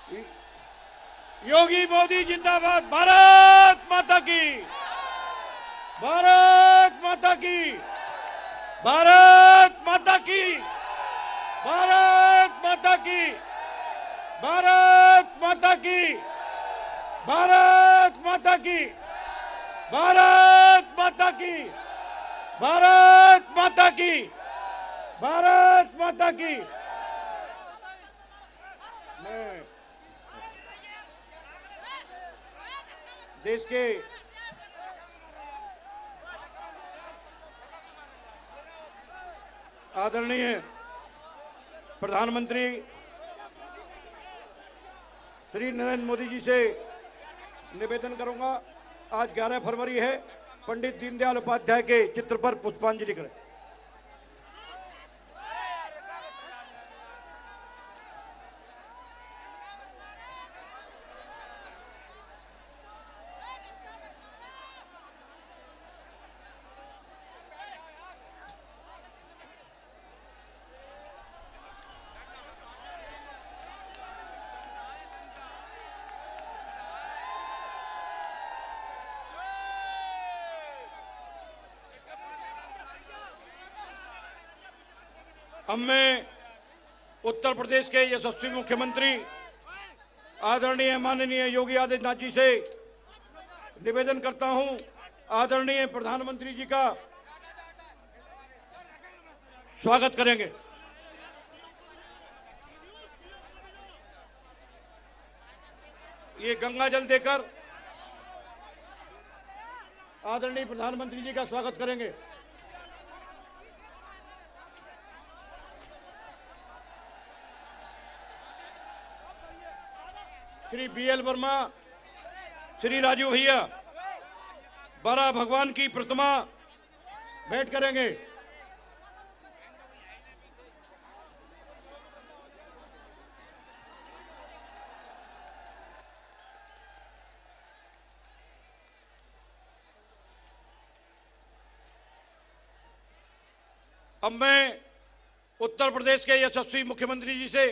योगी मोदी जिंदाबाद। भारत माता की, भारत माता की, भारत माता की, भारत माता की, भारत माता की, भारत माता की, भारत माता की, भारत माता की, भारत माता की। मैं देश के आदरणीय प्रधानमंत्री श्री नरेंद्र मोदी जी से निवेदन करूंगा, आज 11 फरवरी है, पंडित दीनदयाल उपाध्याय के चित्र पर पुष्पांजलि करें। अब मैं उत्तर प्रदेश के यशस्वी मुख्यमंत्री आदरणीय माननीय योगी आदित्यनाथ जी से निवेदन करता हूं, आदरणीय प्रधानमंत्री जी का स्वागत करेंगे। ये गंगा जल देकर आदरणीय प्रधानमंत्री जी का स्वागत करेंगे। श्री बीएल वर्मा, श्री राजू भैया बड़ा भगवान की प्रतिमा भेंट करेंगे। अब मैं उत्तर प्रदेश के यशस्वी मुख्यमंत्री जी से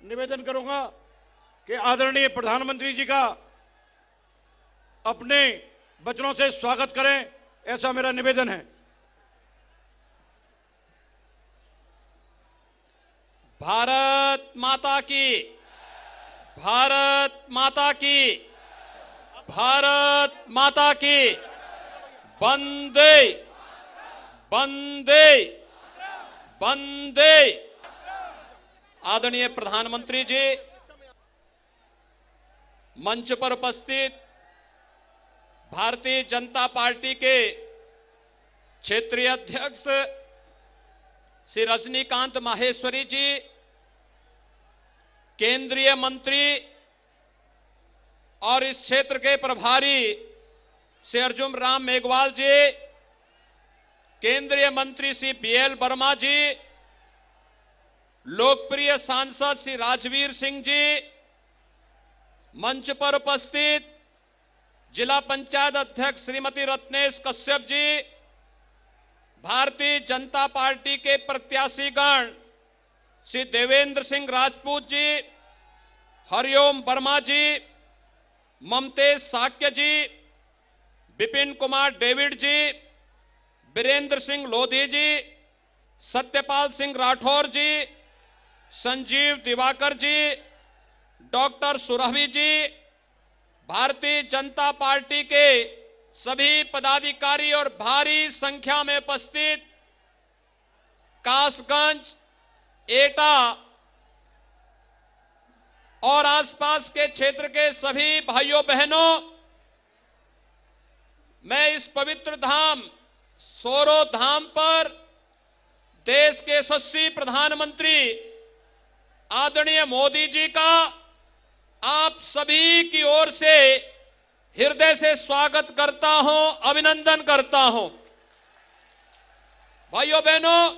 निवेदन करूंगा कि आदरणीय प्रधानमंत्री जी का अपने वचनों से स्वागत करें, ऐसा मेरा निवेदन है। भारत माता की, भारत माता की, भारत माता की, वंदे वंदे वंदे। आदरणीय प्रधानमंत्री जी, मंच पर उपस्थित भारतीय जनता पार्टी के क्षेत्रीय अध्यक्ष श्री रजनीकांत माहेश्वरी जी, केंद्रीय मंत्री और इस क्षेत्र के प्रभारी श्री अर्जुन राम मेघवाल जी, केंद्रीय मंत्री श्री बीएल वर्मा जी, लोकप्रिय सांसद श्री राजवीर सिंह जी, मंच पर उपस्थित जिला पंचायत अध्यक्ष श्रीमती रत्नेश कश्यप जी, भारतीय जनता पार्टी के प्रत्याशीगण श्री देवेंद्र सिंह राजपूत जी, हरिओम वर्मा जी, ममतेज साक्य जी, विपिन कुमार डेविड जी, वीरेंद्र सिंह लोधी जी, सत्यपाल सिंह राठौर जी, संजीव दिवाकर जी, डॉक्टर सुरभि जी, भारतीय जनता पार्टी के सभी पदाधिकारी और भारी संख्या में उपस्थित कासगंज, एटा और आसपास के क्षेत्र के सभी भाइयों बहनों, मैं इस पवित्र धाम सोरो धाम पर देश के यशस्वी प्रधानमंत्री आदरणीय मोदी जी का आप सभी की ओर से हृदय से स्वागत करता हूं, अभिनंदन करता हूं। भाइयों बहनों,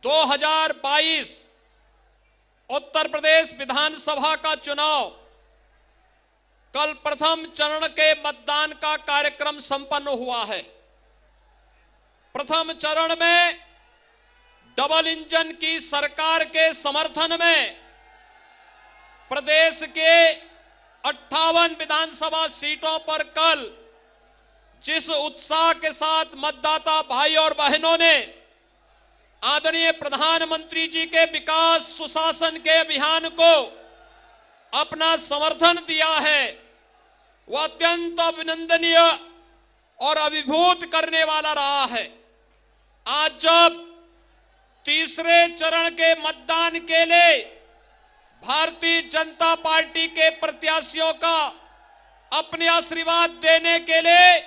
2022 उत्तर प्रदेश विधानसभा का चुनाव कल प्रथम चरण के मतदान का कार्यक्रम संपन्न हुआ है। प्रथम चरण में डबल इंजन की सरकार के समर्थन में प्रदेश के 58 विधानसभा सीटों पर कल जिस उत्साह के साथ मतदाता भाई और बहनों ने आदरणीय प्रधानमंत्री जी के विकास सुशासन के अभियान को अपना समर्थन दिया है, वह अत्यंत अभिनंदनीय और अभिभूत करने वाला रहा है। आज जब तीसरे चरण के मतदान के लिए भारतीय जनता पार्टी के प्रत्याशियों का अपने आशीर्वाद देने के लिए,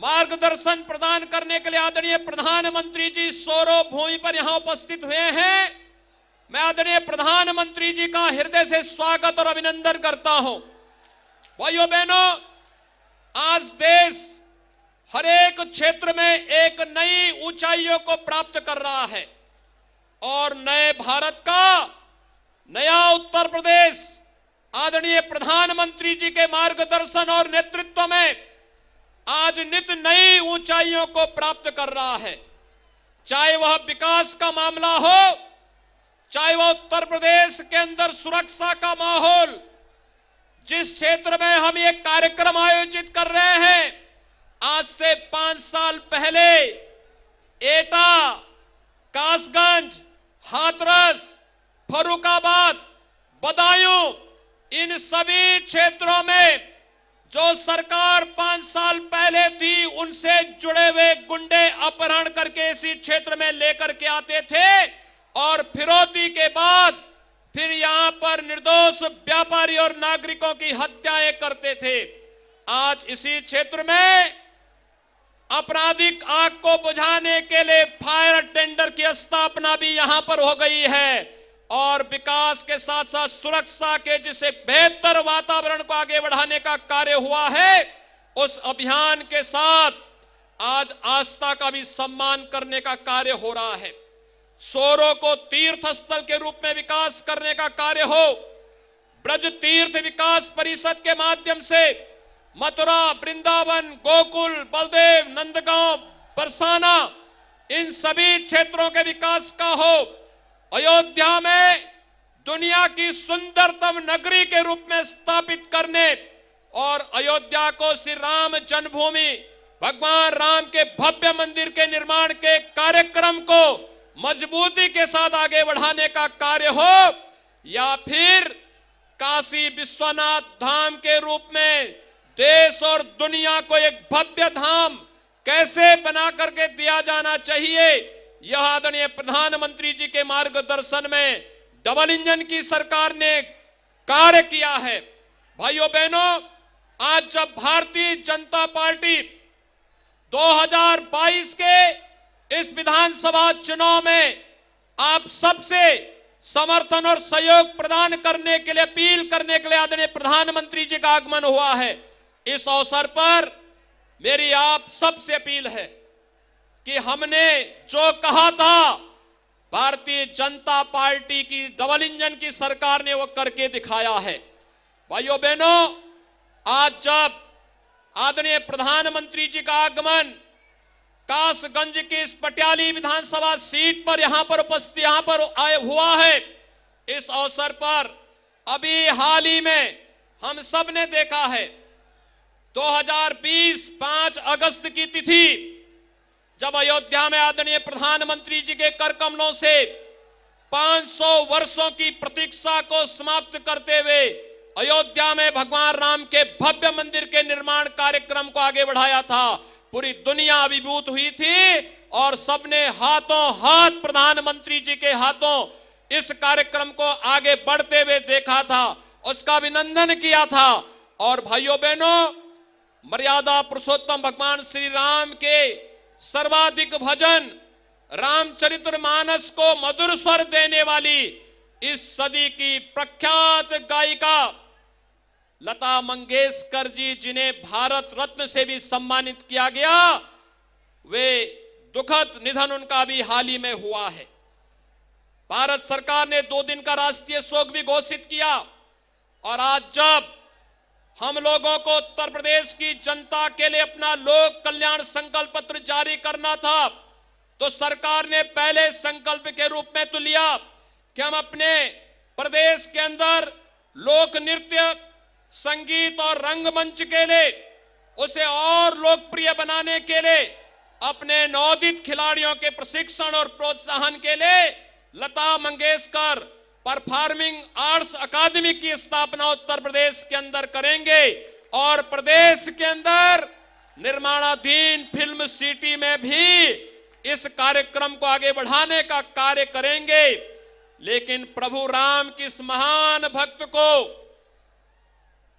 मार्गदर्शन प्रदान करने के लिए आदरणीय प्रधानमंत्री जी सौरव भूमि पर यहां उपस्थित हुए हैं, मैं आदरणीय प्रधानमंत्री जी का हृदय से स्वागत और अभिनंदन करता हूं। भाइयों बहनों, आज देश हर एक क्षेत्र में एक नई ऊंचाइयों को प्राप्त कर रहा है और नए भारत का नया उत्तर प्रदेश आदरणीय प्रधानमंत्री जी के मार्गदर्शन और नेतृत्व में आज नित नई ऊंचाइयों को प्राप्त कर रहा है। चाहे वह विकास का मामला हो, चाहे वह उत्तर प्रदेश के अंदर सुरक्षा का माहौल, जिस क्षेत्र में हम ये कार्यक्रम आयोजित कर रहे हैं, आज से 5 साल पहले एटा, कासगंज, हाथरस, फर्रुखाबाद, बदायूं, इन सभी क्षेत्रों में जो सरकार 5 साल पहले थी, उनसे जुड़े हुए गुंडे अपहरण करके इसी क्षेत्र में लेकर के आते थे और फिरौती के बाद फिर यहां पर निर्दोष व्यापारी और नागरिकों की हत्याएं करते थे। आज इसी क्षेत्र में आपराधिक आग को बुझाने के लिए फायर टेंडर की स्थापना भी यहां पर हो गई है और विकास के साथ साथ सुरक्षा के जिसे बेहतर वातावरण को आगे बढ़ाने का कार्य हुआ है, उस अभियान के साथ आज आस्था का भी सम्मान करने का कार्य हो रहा है। सोरो को तीर्थ स्थल के रूप में विकास करने का कार्य हो, ब्रज तीर्थ विकास परिषद के माध्यम से मथुरा, वृंदावन, गोकुल, बलदेव, नंदगांव, बरसाना, इन सभी क्षेत्रों के विकास का हो, अयोध्या में दुनिया की सुंदरतम नगरी के रूप में स्थापित करने और अयोध्या को श्री राम जन्मभूमि भगवान राम के भव्य मंदिर के निर्माण के कार्यक्रम को मजबूती के साथ आगे बढ़ाने का कार्य हो, या फिर काशी विश्वनाथ धाम के रूप में देश और दुनिया को एक भव्य धाम कैसे बना करके दिया जाना चाहिए, यह आदरणीय प्रधानमंत्री जी के मार्गदर्शन में डबल इंजन की सरकार ने कार्य किया है। भाइयों बहनों, आज जब भारतीय जनता पार्टी 2022 के इस विधानसभा चुनाव में आप सबसे समर्थन और सहयोग प्रदान करने के लिए, अपील करने के लिए आदरणीय प्रधानमंत्री जी का आगमन हुआ है, इस अवसर पर मेरी आप सबसे अपील है कि हमने जो कहा था भारतीय जनता पार्टी की डबल इंजन की सरकार ने वो करके दिखाया है। भाइयों बहनों, आज जब आदरणीय प्रधानमंत्री जी का आगमन कासगंज की इस पटियाली विधानसभा सीट पर यहां पर हुआ है, इस अवसर पर अभी हाल ही में हम सब ने देखा है 2020 5 अगस्त की तिथि जब अयोध्या में आदरणीय प्रधानमंत्री जी के कर कमलों से 500 वर्षों की प्रतीक्षा को समाप्त करते हुए अयोध्या में भगवान राम के भव्य मंदिर के निर्माण कार्यक्रम को आगे बढ़ाया था। पूरी दुनिया अभिभूत हुई थी और सबने हाथों हाथ प्रधानमंत्री जी के हाथों इस कार्यक्रम को आगे बढ़ते हुए देखा था, उसका अभिनंदन किया था। और भाइयों बहनों, मर्यादा पुरुषोत्तम भगवान श्री राम के सर्वाधिक भजन रामचरितमानस को मधुर स्वर देने वाली इस सदी की प्रख्यात गायिका लता मंगेशकर जी, जिन्हें भारत रत्न से भी सम्मानित किया गया, वे दुखद निधन उनका भी हाल ही में हुआ है। भारत सरकार ने 2 दिन का राष्ट्रीय शोक भी घोषित किया और आज जब हम लोगों को उत्तर प्रदेश की जनता के लिए अपना लोक कल्याण संकल्प पत्र जारी करना था, तो सरकार ने पहले संकल्प के रूप में तो लिया कि हम अपने प्रदेश के अंदर लोक नृत्य, संगीत और रंगमंच के लिए उसे और लोकप्रिय बनाने के लिए अपने नवोदित खिलाड़ियों के प्रशिक्षण और प्रोत्साहन के लिए लता मंगेशकर परफॉर्मिंग आर्ट्स अकादमी की स्थापना उत्तर प्रदेश के अंदर करेंगे और प्रदेश के अंदर निर्माणाधीन फिल्म सिटी में भी इस कार्यक्रम को आगे बढ़ाने का कार्य करेंगे। लेकिन प्रभु राम की इस महान भक्त को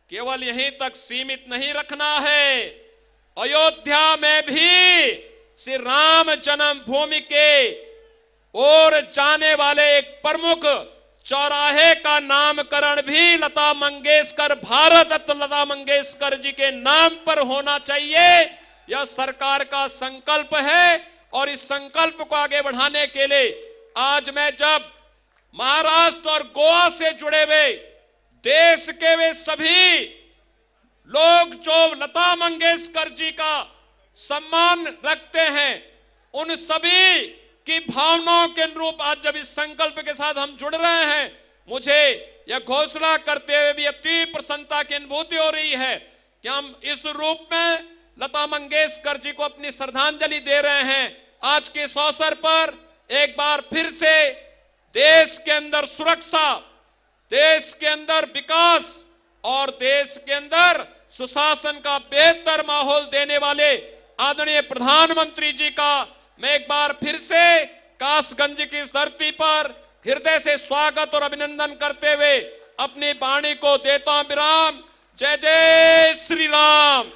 केवल यहीं तक सीमित नहीं रखना है। अयोध्या में भी श्री राम जन्मभूमि के ओर जाने वाले एक प्रमुख चौराहे का नामकरण भी लता मंगेशकर, भारत रत्न लता मंगेशकर जी के नाम पर होना चाहिए। यह सरकार का संकल्प है और इस संकल्प को आगे बढ़ाने के लिए आज मैं जब महाराष्ट्र और गोवा से जुड़े हुए देश के वे सभी लोग जो लता मंगेशकर जी का सम्मान रखते हैं, उन सभी की भावनाओं के अनुरूप आज जब इस संकल्प के साथ हम जुड़ रहे हैं, मुझे यह घोषणा करते हुए भी अति प्रसन्नता की अनुभूति हो रही है कि हम इस रूप में लता मंगेशकर जी को अपनी श्रद्धांजलि दे रहे हैं। आज के इस अवसर पर एक बार फिर से देश के अंदर सुरक्षा, देश के अंदर विकास और देश के अंदर सुशासन का बेहतर माहौल देने वाले आदरणीय प्रधानमंत्री जी का मैं एक बार फिर से कासगंज की इस धरती पर हृदय से स्वागत और अभिनंदन करते हुए अपनी वाणी को देता हूं विराम। जय जय श्री राम।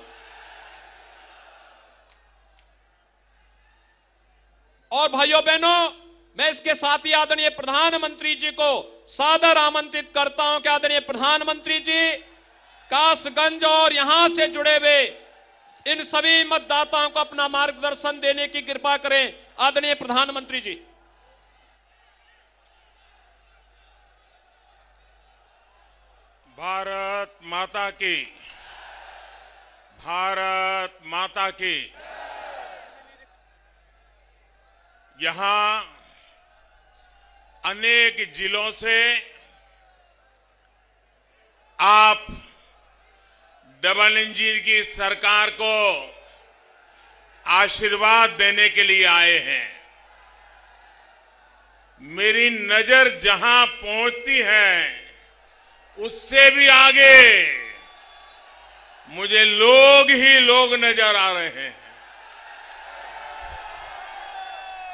और भाइयों बहनों, मैं इसके साथ ही आदरणीय प्रधानमंत्री जी को सादर आमंत्रित करता हूं कि आदरणीय प्रधानमंत्री जी कासगंज और यहां से जुड़े हुए इन सभी मतदाताओं को अपना मार्गदर्शन देने की कृपा करें। आदरणीय प्रधानमंत्री जी। भारत माता की, भारत माता की। यहां अनेक जिलों से आप डबल इंजन की सरकार को आशीर्वाद देने के लिए आए हैं। मेरी नजर जहां पहुंचती है उससे भी आगे मुझे लोग ही लोग नजर आ रहे हैं।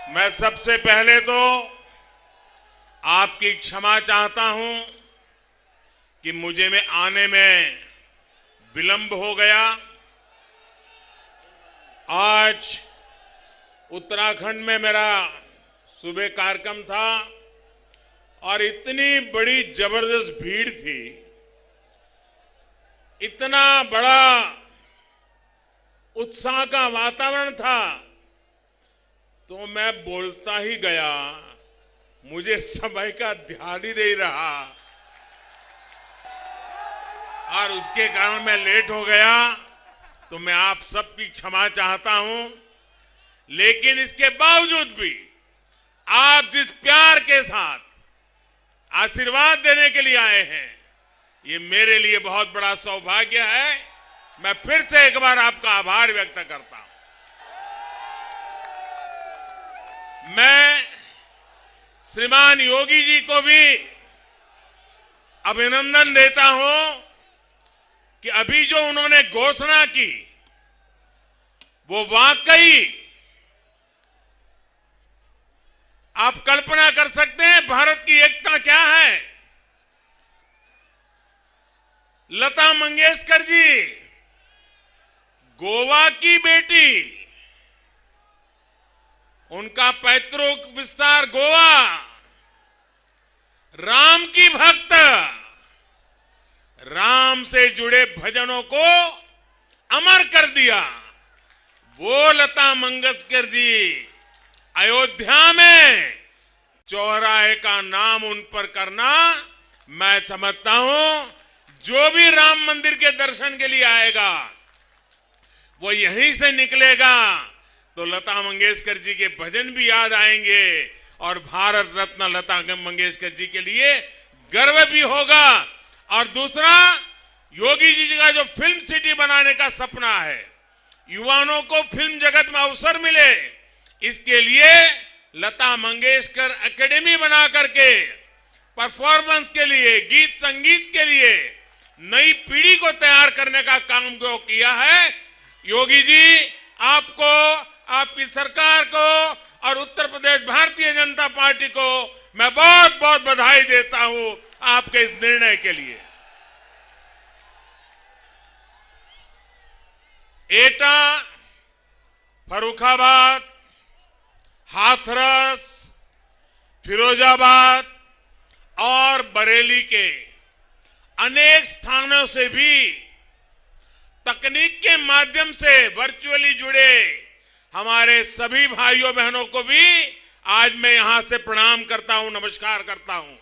मैं सबसे पहले तो आपकी क्षमा चाहता हूं कि मुझे में आने में विलंब हो गया। आज उत्तराखंड में मेरा सुबह कार्यक्रम था और इतनी बड़ी जबरदस्त भीड़ थी, इतना बड़ा उत्साह का वातावरण था, तो मैं बोलता ही गया, मुझे समय का ध्यान ही नहीं रहा और उसके कारण मैं लेट हो गया। तो मैं आप सबकी क्षमा चाहता हूं, लेकिन इसके बावजूद भी आप जिस प्यार के साथ आशीर्वाद देने के लिए आए हैं, ये मेरे लिए बहुत बड़ा सौभाग्य है। मैं फिर से एक बार आपका आभार व्यक्त करता हूं। मैं श्रीमान योगी जी को भी अभिनंदन देता हूं कि अभी जो उन्होंने घोषणा की वो वाकई आप कल्पना कर सकते हैं भारत की एकता क्या है। लता मंगेशकर जी गोवा की बेटी, उनका पैतृक विस्तार गोवा, राम की भक्त, राम से जुड़े भजनों को अमर कर दिया। वो लता मंगेशकर जी अयोध्या में चौराहे का नाम उन पर करना, मैं समझता हूं जो भी राम मंदिर के दर्शन के लिए आएगा वो यहीं से निकलेगा तो लता मंगेशकर जी के भजन भी याद आएंगे और भारत रत्न लता मंगेशकर जी के लिए गर्व भी होगा। और दूसरा, योगी जी का जो फिल्म सिटी बनाने का सपना है, युवाओं को फिल्म जगत में अवसर मिले, इसके लिए लता मंगेशकर एकेडमी बना करके परफॉर्मेंस के लिए, गीत संगीत के लिए नई पीढ़ी को तैयार करने का काम जो किया है, योगी जी आपको, आपकी सरकार को और उत्तर प्रदेश भारतीय जनता पार्टी को मैं बहुत बहुत बधाई देता हूं आपके इस निर्णय के लिए। एटा, फर्रुखाबाद, हाथरस, फिरोजाबाद और बरेली के अनेक स्थानों से भी तकनीक के माध्यम से वर्चुअली जुड़े हमारे सभी भाइयों बहनों को भी आज मैं यहां से प्रणाम करता हूं, नमस्कार करता हूं।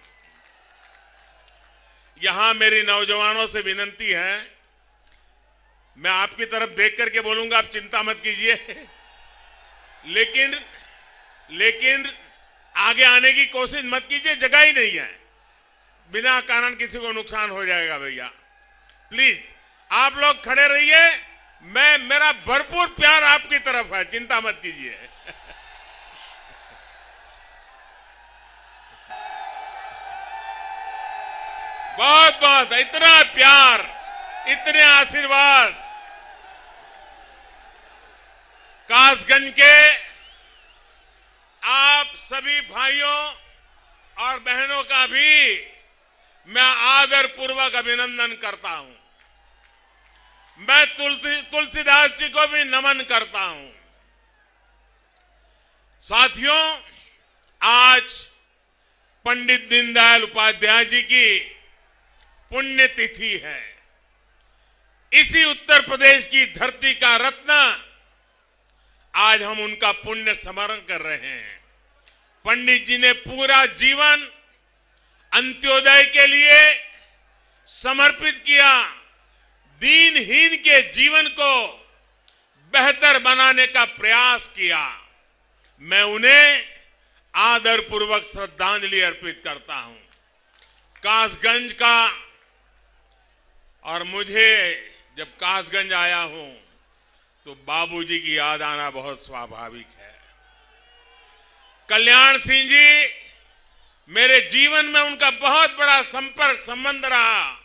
यहां मेरी नौजवानों से विनती है, मैं आपकी तरफ देख करके बोलूंगा, आप चिंता मत कीजिए, लेकिन आगे आने की कोशिश मत कीजिए, जगह ही नहीं है, बिना कारण किसी को नुकसान हो जाएगा भैया। प्लीज आप लोग खड़े रहिए, मेरा भरपूर प्यार आपकी तरफ है, चिंता मत कीजिए। बहुत बहुत इतना प्यार, इतने आशीर्वाद कासगंज के आप सभी भाइयों और बहनों का भी मैं आदरपूर्वक अभिनंदन करता हूं। मैं तुलसीदास जी को भी नमन करता हूं। साथियों, आज पंडित दीनदयाल उपाध्याय जी की पुण्यतिथि है। इसी उत्तर प्रदेश की धरती का रत्न आज हम उनका पुण्य स्मरण कर रहे हैं। पंडित जी ने पूरा जीवन अंत्योदय के लिए समर्पित किया, दीनहीन के जीवन को बेहतर बनाने का प्रयास किया। मैं उन्हें आदरपूर्वक श्रद्धांजलि अर्पित करता हूं। कासगंज का, और मुझे जब कासगंज आया हूं तो बाबूजी की याद आना बहुत स्वाभाविक है। कल्याण सिंह जी, मेरे जीवन में उनका बहुत बड़ा संपर्क संबंध रहा।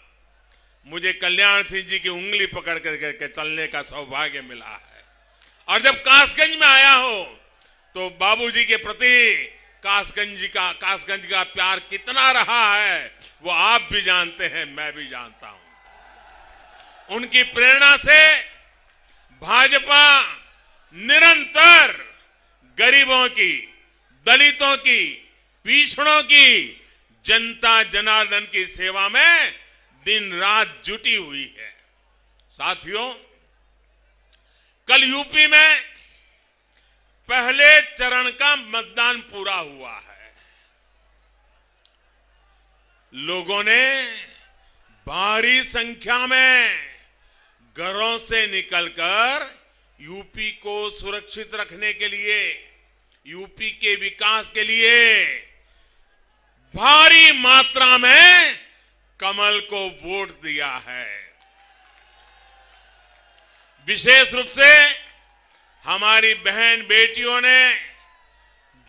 मुझे कल्याण सिंह जी की उंगली पकड़ करके चलने का सौभाग्य मिला है। और जब कासगंज में आया हो तो बाबूजी के प्रति कासगंज का प्यार कितना रहा है वो आप भी जानते हैं, मैं भी जानता हूं। उनकी प्रेरणा से भाजपा निरंतर गरीबों की, दलितों की, पिछड़ों की, जनता जनार्दन की सेवा में दिन रात जुटी हुई है। साथियों, कल यूपी में पहले चरण का मतदान पूरा हुआ है। लोगों ने भारी संख्या में घरों से निकलकर यूपी को सुरक्षित रखने के लिए, यूपी के विकास के लिए भारी मात्रा में कमल को वोट दिया है। विशेष रूप से हमारी बहन बेटियों ने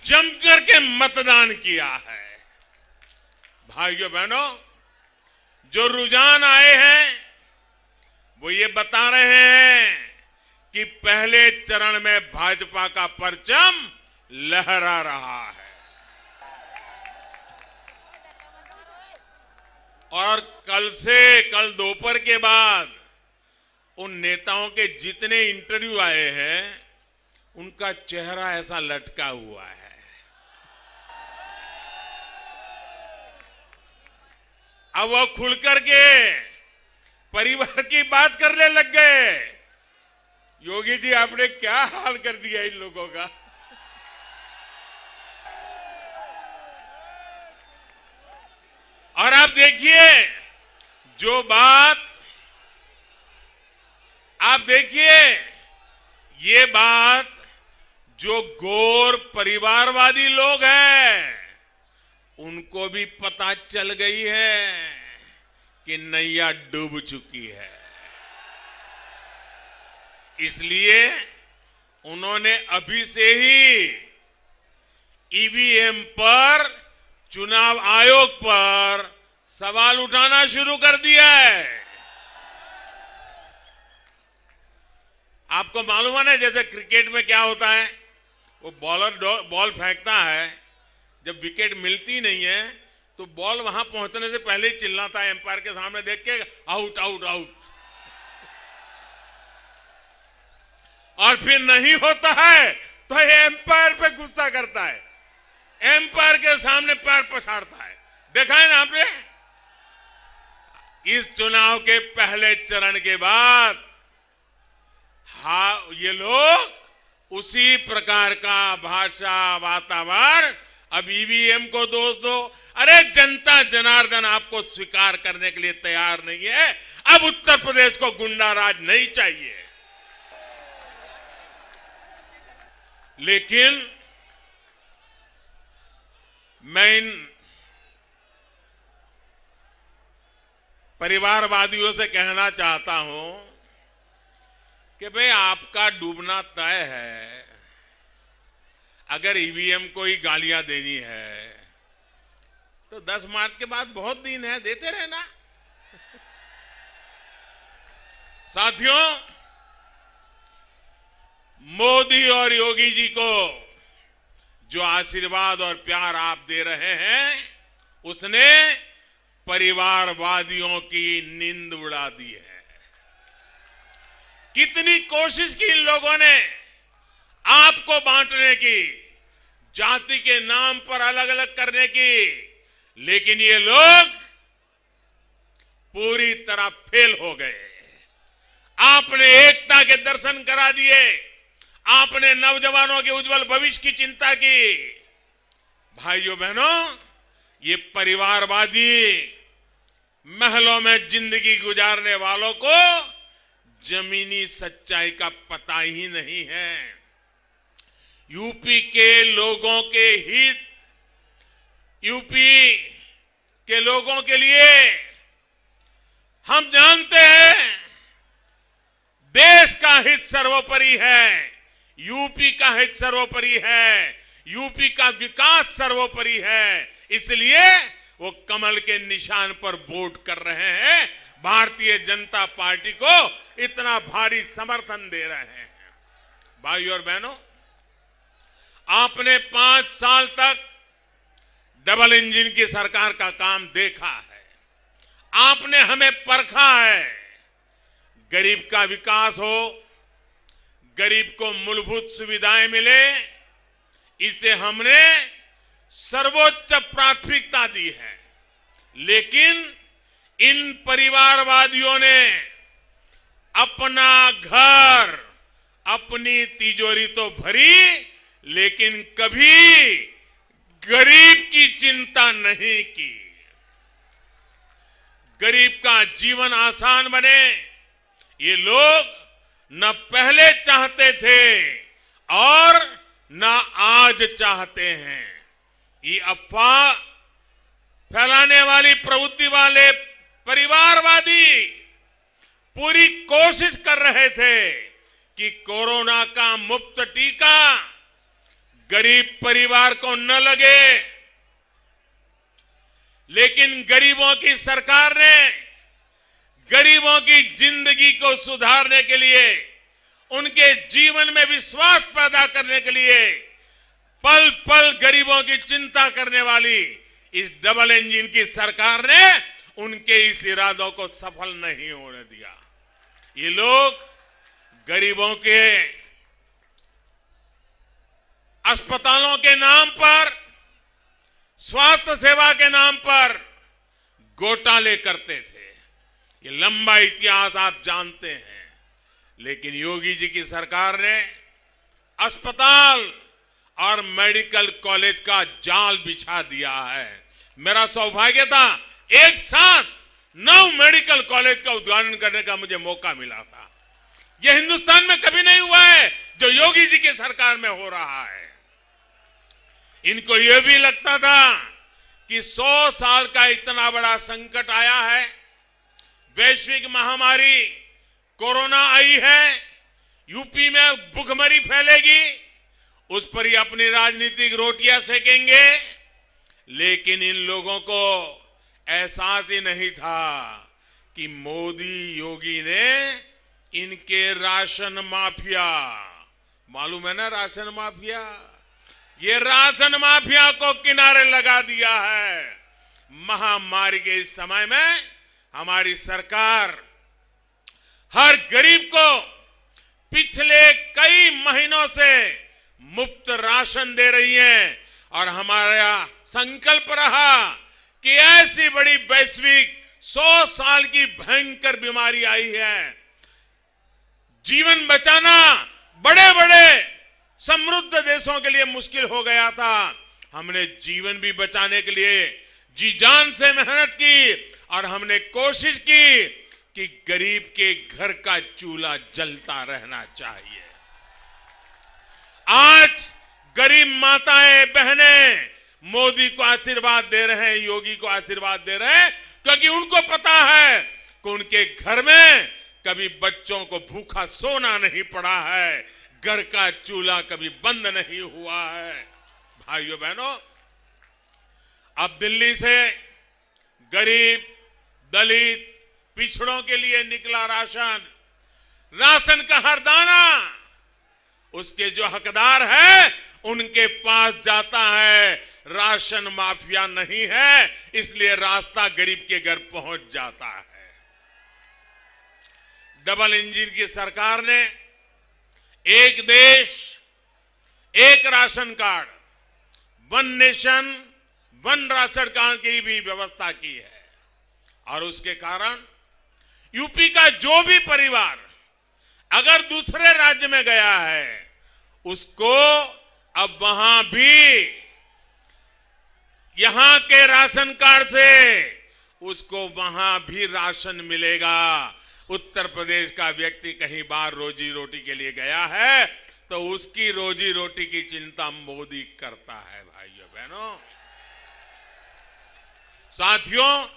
जमकर के मतदान किया है। भाइयों बहनों, जो रुझान आए हैं वो ये बता रहे हैं कि पहले चरण में भाजपा का परचम लहरा रहा है। और कल दोपहर के बाद उन नेताओं के जितने इंटरव्यू आए हैं उनका चेहरा ऐसा लटका हुआ है। अब वो खुलकर के परिवार की बात करने लग गए। योगी जी, आपने क्या हाल कर दिया इन लोगों का। और आप देखिए, जो बात आप देखिए, ये बात जो गौर परिवारवादी लोग हैं उनको भी पता चल गई है कि नैया डूब चुकी है। इसलिए उन्होंने अभी से ही ईवीएम पर, चुनाव आयोग पर सवाल उठाना शुरू कर दिया है। आपको मालूम है ना, जैसे क्रिकेट में क्या होता है, वो बॉलर बॉल फेंकता है, जब विकेट मिलती नहीं है तो बॉल वहां पहुंचने से पहले ही चिल्लाता है एम्पायर के सामने देख के, आउट आउट आउट। और फिर नहीं होता है तो एम्पायर पे गुस्सा करता है, एम्पायर के सामने पैर पसारता है। देखा है ना आपने? इस चुनाव के पहले चरण के बाद ये लोग उसी प्रकार का भाषा, वातावरण, अब ईवीएम को दोष दो। अरे जनता जनार्दन आपको स्वीकार करने के लिए तैयार नहीं है। अब उत्तर प्रदेश को गुंडा राज नहीं चाहिए। लेकिन मैं इन परिवारवादियों से कहना चाहता हूं कि भाई आपका डूबना तय है। अगर ईवीएम को ही गालियां देनी है तो 10 मार्च के बाद बहुत दिन है, देते रहना। साथियों, मोदी और योगी जी को जो आशीर्वाद और प्यार आप दे रहे हैं, उसने परिवारवादियों की नींद उड़ा दी है। कितनी कोशिश की इन लोगों ने आपको बांटने की, जाति के नाम पर अलग अलग करने की, लेकिन ये लोग पूरी तरह फेल हो गए। आपने एकता के दर्शन करा दिए, आपने नौजवानों के उज्जवल भविष्य की चिंता की। भाइयों बहनों, ये परिवारवादी महलों में जिंदगी गुजारने वालों को जमीनी सच्चाई का पता ही नहीं है। यूपी के लोगों के हित, यूपी के लोगों के लिए हम जानते हैं देश का हित सर्वोपरि है, यूपी का हित सर्वोपरि है, यूपी का विकास सर्वोपरि है। इसलिए वो कमल के निशान पर वोट कर रहे हैं, भारतीय जनता पार्टी को इतना भारी समर्थन दे रहे हैं। भाइयों और बहनों, आपने 5 साल तक डबल इंजन की सरकार का काम देखा है, आपने हमें परखा है। गरीब का विकास हो, गरीब को मूलभूत सुविधाएं मिले, इसे हमने सर्वोच्च प्राथमिकता दी है। लेकिन इन परिवारवादियों ने अपना घर, अपनी तिजोरी तो भरी, लेकिन कभी गरीब की चिंता नहीं की। गरीब का जीवन आसान बने, ये लोग न पहले चाहते थे और न आज चाहते हैं। ये अफवाह फैलाने वाली प्रवृत्ति वाले परिवारवादी पूरी कोशिश कर रहे थे कि कोरोना का मुफ्त टीका गरीब परिवार को न लगे। लेकिन गरीबों की सरकार ने गरीबों की जिंदगी को सुधारने के लिए, उनके जीवन में विश्वास पैदा करने के लिए पल पल गरीबों की चिंता करने वाली इस डबल इंजन की सरकार ने उनके इस इरादों को सफल नहीं होने दिया। ये लोग गरीबों के अस्पतालों के नाम पर, स्वास्थ्य सेवा के नाम पर घोटाले करते थे। ये लंबा इतिहास आप जानते हैं। लेकिन योगी जी की सरकार ने अस्पताल और मेडिकल कॉलेज का जाल बिछा दिया है। मेरा सौभाग्य था, एक साथ 9 मेडिकल कॉलेज का उद्घाटन करने का मुझे मौका मिला था। यह हिंदुस्तान में कभी नहीं हुआ है जो योगी जी की सरकार में हो रहा है। इनको यह भी लगता था कि 100 साल का इतना बड़ा संकट आया है, वैश्विक महामारी कोरोना आई है, यूपी में भूखमरी फैलेगी, उस पर ही अपनी राजनीतिक रोटियां सेकेंगे। लेकिन इन लोगों को एहसास ही नहीं था कि मोदी योगी ने इनके राशन माफिया, मालूम है ना राशन माफिया, ये राशन माफिया को किनारे लगा दिया है। महामारी के इस समय में हमारी सरकार हर गरीब को पिछले कई महीनों से मुफ्त राशन दे रही है और हमारा संकल्प रहा कि ऐसी बड़ी वैश्विक 100 साल की भयंकर बीमारी आई है, जीवन बचाना बड़े बड़े समृद्ध देशों के लिए मुश्किल हो गया था। हमने जीवन भी बचाने के लिए जी जान से मेहनत की और हमने कोशिश की कि गरीब के घर का चूल्हा जलता रहना चाहिए। आज गरीब माताएं बहनें मोदी को आशीर्वाद दे रहे हैं, योगी को आशीर्वाद दे रहे हैं, क्योंकि उनको पता है कि उनके घर में कभी बच्चों को भूखा सोना नहीं पड़ा है, घर का चूल्हा कभी बंद नहीं हुआ है। भाइयों बहनों, अब दिल्ली से गरीब, दलित, पिछड़ों के लिए निकला राशन का हर दाना उसके जो हकदार है उनके पास जाता है। राशन माफिया नहीं है, इसलिए रास्ता गरीब के घर पहुंच जाता है। डबल इंजन की सरकार ने एक देश एक ration card, one nation one ration card की भी व्यवस्था की है और उसके कारण यूपी का जो भी परिवार अगर दूसरे राज्य में गया है उसको अब वहां भी यहां के राशन कार्ड से उसको वहां भी राशन मिलेगा। उत्तर प्रदेश का व्यक्ति कहीं बाहर रोजी रोटी के लिए गया है तो उसकी रोजी रोटी की चिंता मोदी करता है। भाइयों बहनों, साथियों,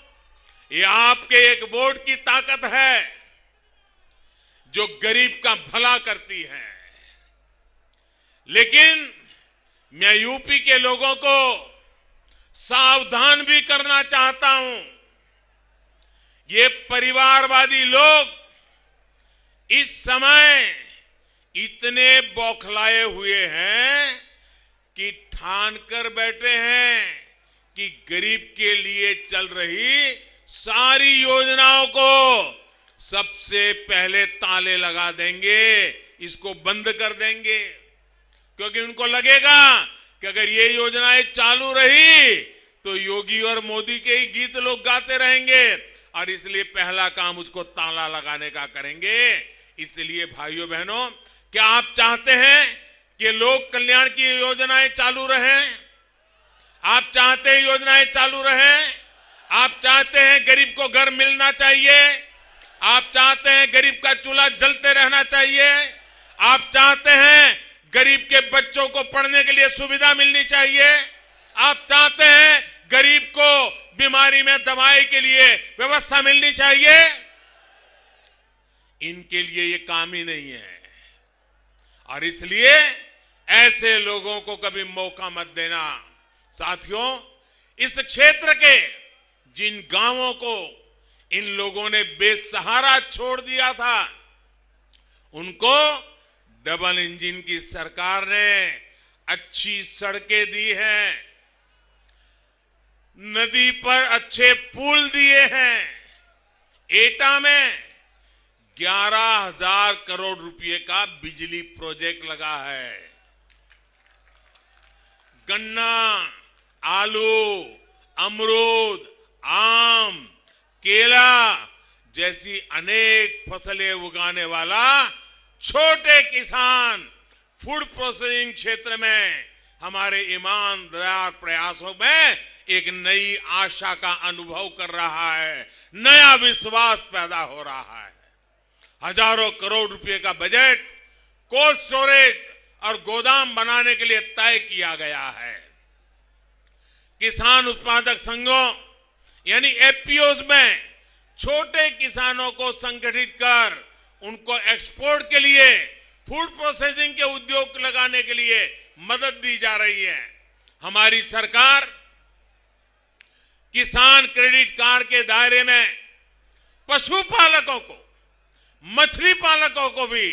ये आपके एक वोट की ताकत है जो गरीब का भला करती है। लेकिन मैं यूपी के लोगों को सावधान भी करना चाहता हूं। ये परिवारवादी लोग इस समय इतने बौखलाए हुए हैं कि ठान कर बैठे हैं कि गरीब के लिए चल रही सारी योजनाओं को सबसे पहले ताले लगा देंगे, इसको बंद कर देंगे, क्योंकि उनको लगेगा कि अगर ये योजनाएं चालू रही तो योगी और मोदी के ही गीत लोग गाते रहेंगे और इसलिए पहला काम उसको ताला लगाने का करेंगे। इसलिए भाइयों बहनों, क्या आप चाहते हैं कि लोक कल्याण की योजनाएं चालू रहें? आप चाहते हैं योजनाएं चालू रहें? आप चाहते हैं गरीब को घर मिलना चाहिए? आप चाहते हैं गरीब का चूल्हा जलते रहना चाहिए? आप चाहते हैं गरीब के बच्चों को पढ़ने के लिए सुविधा मिलनी चाहिए? आप चाहते हैं गरीब को बीमारी में दवाई के लिए व्यवस्था मिलनी चाहिए? इनके लिए ये काम ही नहीं है और इसलिए ऐसे लोगों को कभी मौका मत देना। साथियों, इस क्षेत्र के जिन गांवों को इन लोगों ने बेसहारा छोड़ दिया था उनको डबल इंजन की सरकार ने अच्छी सड़कें दी हैं, नदी पर अच्छे पुल दिए हैं। एटा में 11,000 करोड़ रुपए का बिजली प्रोजेक्ट लगा है। गन्ना, आलू, अमरूद, आम, केला जैसी अनेक फसलें उगाने वाला छोटे किसान फूड प्रोसेसिंग क्षेत्र में हमारे ईमानदार प्रयासों में एक नई आशा का अनुभव कर रहा है, नया विश्वास पैदा हो रहा है। हजारों करोड़ रुपए का बजट कोल्ड स्टोरेज और गोदाम बनाने के लिए तय किया गया है। किसान उत्पादक संघों यानी एफपीओज में छोटे किसानों को संगठित कर उनको एक्सपोर्ट के लिए, फूड प्रोसेसिंग के उद्योग लगाने के लिए मदद दी जा रही है। हमारी सरकार किसान क्रेडिट कार्ड के दायरे में पशुपालकों को, मछली पालकों को भी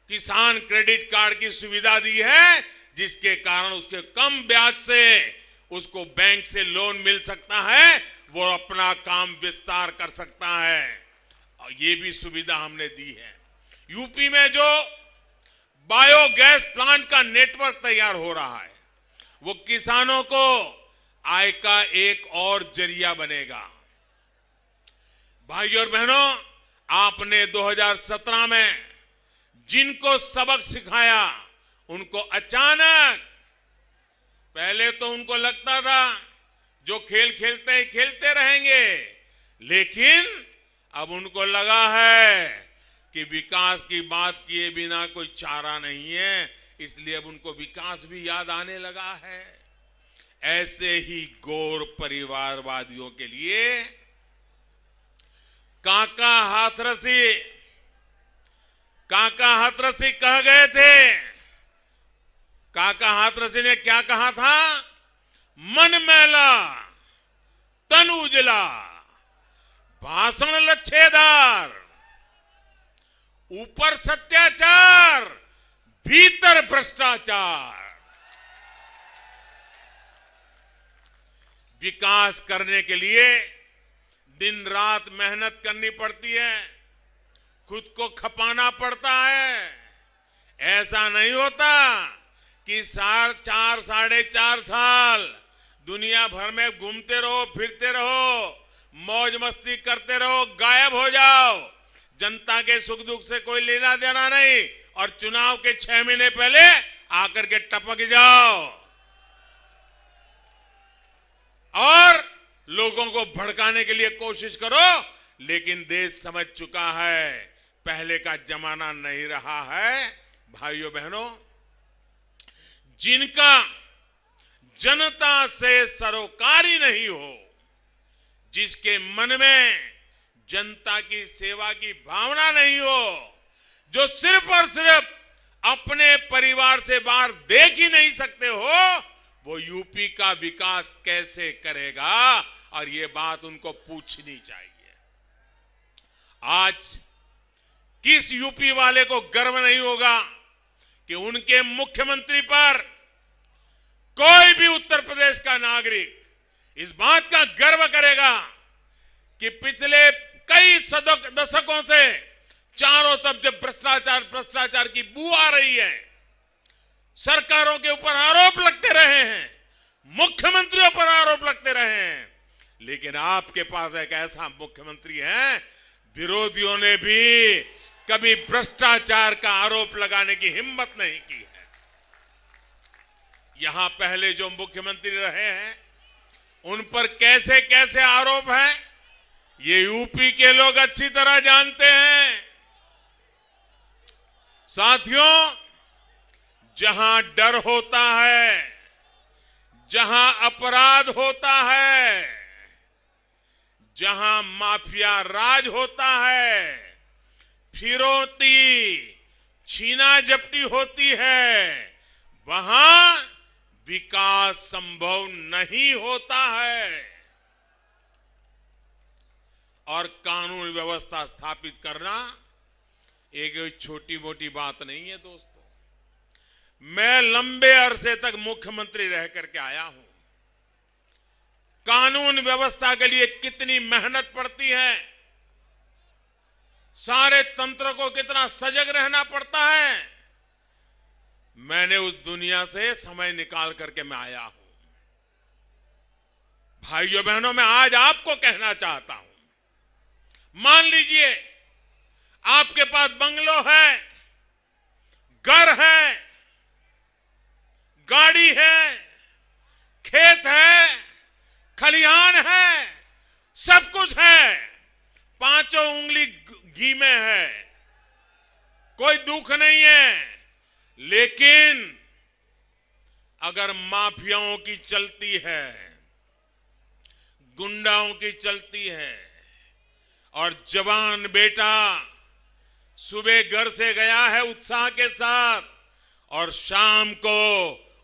किसान क्रेडिट कार्ड की सुविधा दी है, जिसके कारण उसके कम ब्याज से उसको बैंक से लोन मिल सकता है, वो अपना काम विस्तार कर सकता है। और ये भी सुविधा हमने दी है। यूपी में जो बायोगैस प्लांट का नेटवर्क तैयार हो रहा है, वो किसानों को आय का एक और जरिया बनेगा। भाइयों और बहनों, आपने 2017 में जिनको सबक सिखाया, उनको अचानक, पहले तो उनको लगता था जो खेल खेलते हैं खेलते रहेंगे, लेकिन अब उनको लगा है कि विकास की बात किए बिना कोई चारा नहीं है, इसलिए अब उनको विकास भी याद आने लगा है। ऐसे ही गौर परिवारवादियों के लिए काका हाथरसी कह गए थे। काका हाथरसी ने क्या कहा था? मन मैला तन उजला, भाषण लच्छेदार, ऊपर सत्याचार भीतर भ्रष्टाचार। विकास करने के लिए दिन रात मेहनत करनी पड़ती है, खुद को खपाना पड़ता है। ऐसा नहीं होता कि 4 साढ़े 4 साल दुनिया भर में घूमते रहो, फिरते रहो, मौज मस्ती करते रहो, गायब हो जाओ, जनता के सुख दुख से कोई लेना देना नहीं, और चुनाव के 6 महीने पहले आकर के टपक जाओ और लोगों को भड़काने के लिए कोशिश करो। लेकिन देश समझ चुका है पहले का जमाना नहीं रहा है। भाइयों बहनों, जिनका जनता से सरोकार ही नहीं हो, जिसके मन में जनता की सेवा की भावना नहीं हो, जो सिर्फ और सिर्फ अपने परिवार से बाहर देख ही नहीं सकते हो, वो यूपी का विकास कैसे करेगा? और ये बात उनको पूछनी चाहिए। आज किस यूपी वाले को गर्व नहीं होगा कि उनके मुख्यमंत्री पर कोई भी उत्तर प्रदेश का नागरिक इस बात का गर्व करेगा कि पिछले कई दशकों से चारों तरफ जब भ्रष्टाचार की बू आ रही है, सरकारों के ऊपर आरोप लगते रहे हैं, मुख्यमंत्रियों पर आरोप लगते रहे हैं, लेकिन आपके पास एक ऐसा मुख्यमंत्री है, विरोधियों ने भी कभी भ्रष्टाचार का आरोप लगाने की हिम्मत नहीं की है। यहां पहले जो मुख्यमंत्री रहे हैं, उन पर कैसे कैसे आरोप है, ये यूपी के लोग अच्छी तरह जानते हैं। साथियों, जहां डर होता है, जहां अपराध होता है, जहां माफिया राज होता है, फिरौती छीना झपटी होती है, वहां विकास संभव नहीं होता है। और कानून व्यवस्था स्थापित करना एक छोटी मोटी बात नहीं है दोस्तों। मैं लंबे अरसे तक मुख्यमंत्री रह करके आया हूं। कानून व्यवस्था के लिए कितनी मेहनत पड़ती है, सारे तंत्र को कितना सजग रहना पड़ता है, मैंने उस दुनिया से समय निकाल करके मैं आया हूं। भाइयों बहनों, मैं आज आपको कहना चाहता हूं, मान लीजिए आपके पास बंगलो है, घर है, गाड़ी है, खेत है, खलिहान है, सब कुछ है, पांचों उंगली घी में है, कोई दुख नहीं है, लेकिन अगर माफियाओं की चलती है, गुंडाओं की चलती है, और जवान बेटा सुबह घर से गया है उत्साह के साथ और शाम को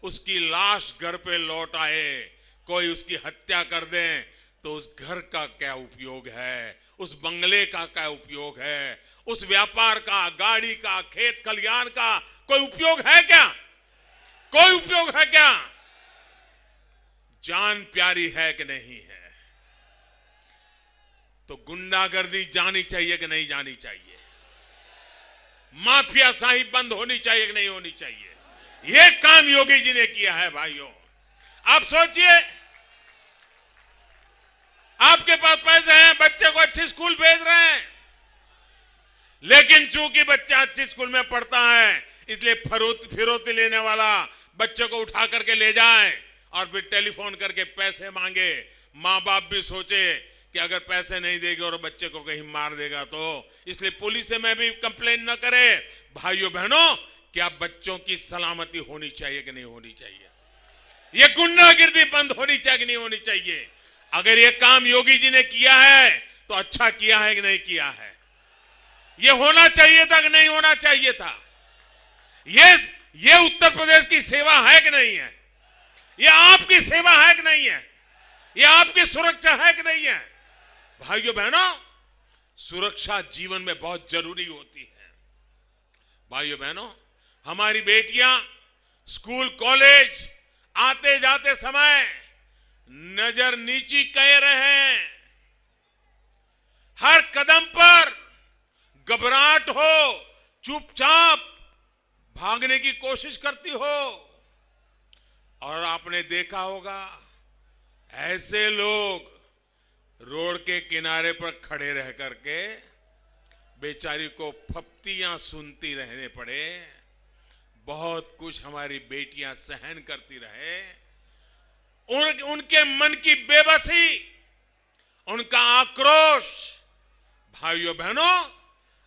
उसकी लाश घर पे लौट आए, कोई उसकी हत्या कर दे तो उस घर का क्या उपयोग है, उस बंगले का क्या उपयोग है, उस व्यापार का, गाड़ी का, खेत खलिहान का कोई उपयोग है क्या? कोई उपयोग है क्या? जान प्यारी है कि नहीं है? तो गुंडागर्दी जानी चाहिए कि नहीं जानी चाहिए? माफिया शाही बंद होनी चाहिए कि नहीं होनी चाहिए? यह काम योगी जी ने किया है भाइयों। आप सोचिए, आपके पास पैसे हैं, बच्चे को अच्छे स्कूल भेज रहे हैं, लेकिन चूंकि बच्चा अच्छे स्कूल में पढ़ता है इसलिए फिरौती लेने वाला बच्चे को उठा करके ले जाए और फिर टेलीफोन करके पैसे मांगे। मां बाप भी सोचे कि अगर पैसे नहीं देगा और बच्चे को कहीं मार देगा तो, इसलिए पुलिस से मैं भी कंप्लेन न करे। भाइयों बहनों, क्या बच्चों की सलामती होनी चाहिए कि नहीं होनी चाहिए? ये गुंडागिर्दी बंद होनी चाहिए कि नहीं होनी चाहिए? अगर ये काम योगी जी ने किया है तो अच्छा किया है कि नहीं किया है? ये होना चाहिए था कि नहीं होना चाहिए था? ये उत्तर प्रदेश की सेवा है कि नहीं है? ये आपकी सेवा है कि नहीं है? ये आपकी सुरक्षा है कि नहीं है? भाइयों बहनों, सुरक्षा जीवन में बहुत जरूरी होती है। भाइयों बहनों, हमारी बेटियां स्कूल कॉलेज आते जाते समय नजर नीची कर रहे हैं। हर कदम पर घबराहट हो, चुपचाप भागने की कोशिश करती हो। और आपने देखा होगा ऐसे लोग रोड के किनारे पर खड़े रह करके बेचारी को फप्तियां सुनती रहने पड़े। बहुत कुछ हमारी बेटियां सहन करती रहे। उनके मन की बेबसी, उनका आक्रोश। भाइयों बहनों,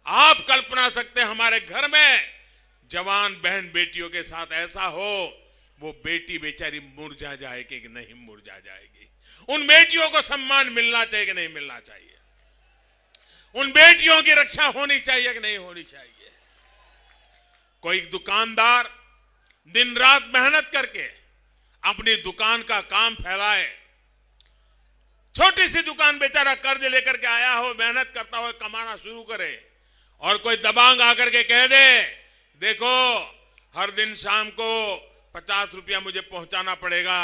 आप कल्पना सकते हैं हमारे घर में जवान बहन बेटियों के साथ ऐसा हो, वो बेटी बेचारी मुरझा जाएगी कि नहीं मुरझा जाएगी? उन बेटियों को सम्मान मिलना चाहिए कि नहीं मिलना चाहिए? उन बेटियों की रक्षा होनी चाहिए कि नहीं होनी चाहिए? कोई दुकानदार दिन रात मेहनत करके अपनी दुकान का काम फैलाए, छोटी सी दुकान बेचारा कर्ज लेकर के आया हो, मेहनत करता हुआ कमाना शुरू करे, और कोई दबांग आकर के कह दे, देखो हर दिन शाम को 50 रुपया मुझे पहुंचाना पड़ेगा।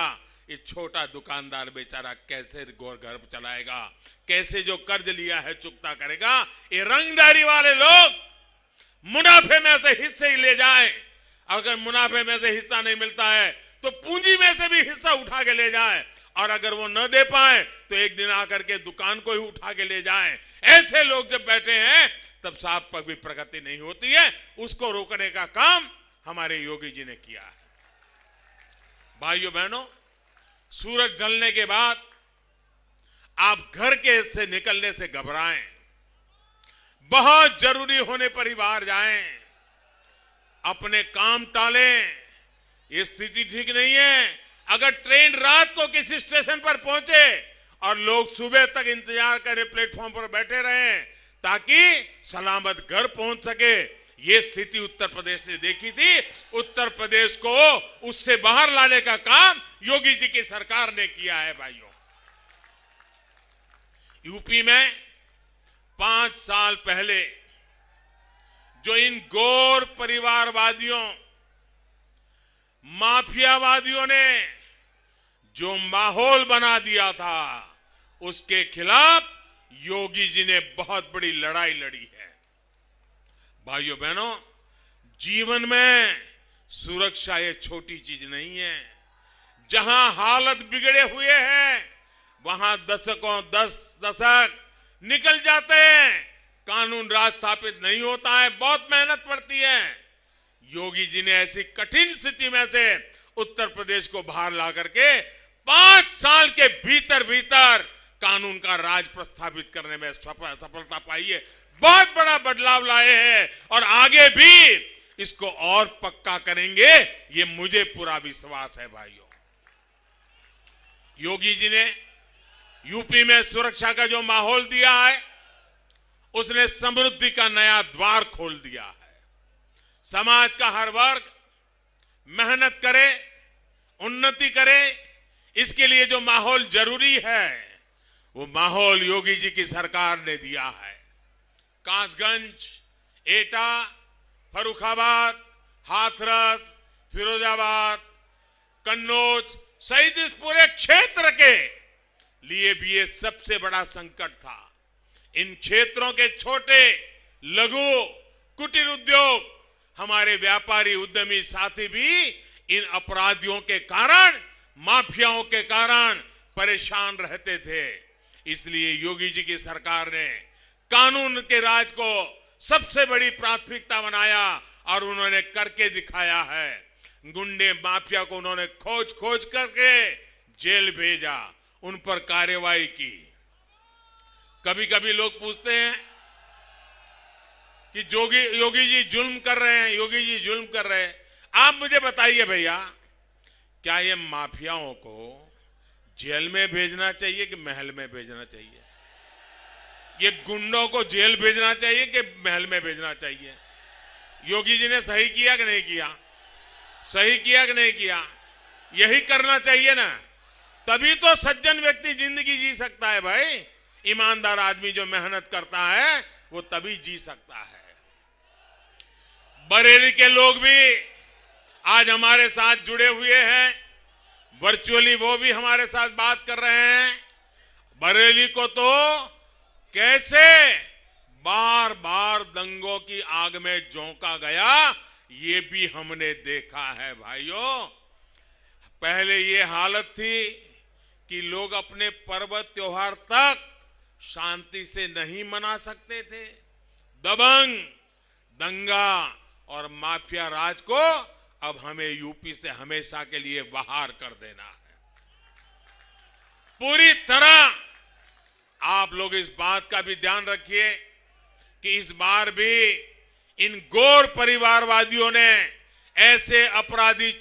ये छोटा दुकानदार बेचारा कैसे घर चलाएगा? कैसे जो कर्ज लिया है चुकता करेगा? ये रंगदारी वाले लोग मुनाफे में से हिस्से ही ले जाए। अगर मुनाफे में से हिस्सा नहीं मिलता है तो पूंजी में से भी हिस्सा उठा के ले जाए, और अगर वो न दे पाए तो एक दिन आकर के दुकान को ही उठा के ले जाए। ऐसे लोग जब बैठे हैं तब साहब पर भी प्रगति नहीं होती है। उसको रोकने का काम हमारे योगी जी ने किया है। भाइयों बहनों, सूरज ढलने के बाद आप घर के से निकलने से घबराएं, बहुत जरूरी होने पर ही बाहर जाएं, अपने काम टालें। ये स्थिति ठीक नहीं है। अगर ट्रेन रात को किसी स्टेशन पर पहुंचे और लोग सुबह तक इंतजार करें, प्लेटफॉर्म पर बैठे रहें ताकि सलामत घर पहुंच सके, ये स्थिति उत्तर प्रदेश ने देखी थी। उत्तर प्रदेश को उससे बाहर लाने का काम योगी जी की सरकार ने किया है। भाइयों, यूपी में 5 साल पहले जो इन गौर परिवारवादियों, माफियावादियों ने जो माहौल बना दिया था, उसके खिलाफ योगी जी ने बहुत बड़ी लड़ाई लड़ी है। भाइयों बहनों, जीवन में सुरक्षा ये छोटी चीज नहीं है। जहां हालत बिगड़े हुए हैं वहां दशक निकल जाते हैं, कानून राज स्थापित नहीं होता है, बहुत मेहनत पड़ती है। योगी जी ने ऐसी कठिन स्थिति में से उत्तर प्रदेश को बाहर ला करके 5 साल के भीतर भीतर कानून का राज प्रस्थापित करने में सफलता पाई है। बहुत बड़ा बदलाव लाए हैं और आगे भी इसको और पक्का करेंगे, ये मुझे पूरा विश्वास है। भाइयों, योगी जी ने यूपी में सुरक्षा का जो माहौल दिया है, उसने समृद्धि का नया द्वार खोल दिया है। समाज का हर वर्ग मेहनत करे, उन्नति करे, इसके लिए जो माहौल जरूरी है वो माहौल योगी जी की सरकार ने दिया है। कासगंज, एटा, फर्रुखाबाद, हाथरस, फिरोजाबाद, कन्नौज सहित इस पूरे क्षेत्र के लिए भी ये सबसे बड़ा संकट था। इन क्षेत्रों के छोटे, लघु, कुटीर उद्योग, हमारे व्यापारी उद्यमी साथी भी इन अपराधियों के कारण, माफियाओं के कारण परेशान रहते थे। इसलिए योगी जी की सरकार ने कानून के राज को सबसे बड़ी प्राथमिकता बनाया और उन्होंने करके दिखाया है। गुंडे माफिया को उन्होंने खोज खोज करके जेल भेजा, उन पर कार्रवाई की। कभी कभी लोग पूछते हैं कि योगी जी जुल्म कर रहे हैं, योगी जी जुल्म कर रहे हैं। आप मुझे बताइए भैया, क्या ये माफियाओं को जेल में भेजना चाहिए कि महल में भेजना चाहिए? ये गुंडों को जेल भेजना चाहिए कि महल में भेजना चाहिए? योगी जी ने सही किया कि नहीं किया? सही किया कि नहीं किया? यही करना चाहिए ना, तभी तो सज्जन व्यक्ति जिंदगी जी सकता है भाई। ईमानदार आदमी जो मेहनत करता है वो तभी जी सकता है। बरेली के लोग भी आज हमारे साथ जुड़े हुए हैं, वर्चुअली वो भी हमारे साथ बात कर रहे हैं। बरेली को तो कैसे बार बार दंगों की आग में झोंका गया ये भी हमने देखा है भाइयों। पहले ये हालत थी कि लोग अपने पर्व त्योहार तक शांति से नहीं मना सकते थे। दबंग, दंगा और माफिया राज को अब हमें यूपी से हमेशा के लिए बाहर कर देना है। पूरी तरह आप लोग इस बात का भी ध्यान रखिए कि इस बार भी इन गौर परिवारवादियों ने ऐसे अपराधी